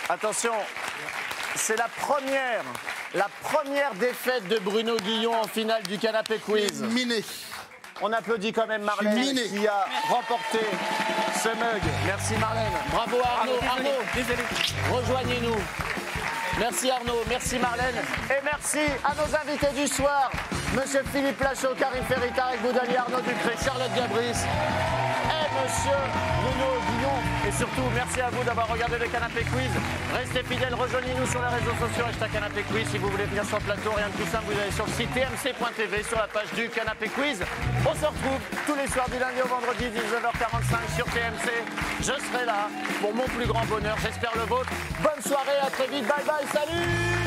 Attention. C'est la première défaite de Bruno Guillon en finale du canapé quiz. Miné. On applaudit quand même Marlène qui a remporté ce mug. Merci Marlène. Bravo Arnaud. Désolé. Rejoignez-nous. Merci Arnaud, merci Marlène. Et merci à nos invités du soir. Monsieur Philippe Lachaud, Karim Ferry, Tarek Boudali, Arnaud Ducré, Charlotte Gabris. Et monsieur Bruno Guillon. Et surtout, merci à vous d'avoir regardé le Canapé Quiz. Restez fidèles, rejoignez-nous sur les réseaux sociaux, #Canapé Quiz. Si vous voulez venir sur le plateau, rien de plus simple, vous allez sur le site tmc.tv, sur la page du Canapé Quiz. On se retrouve tous les soirs du lundi au vendredi, 19h45 sur TMC. Je serai là pour mon plus grand bonheur, j'espère le vôtre. Bonne soirée, à très vite, bye bye, salut!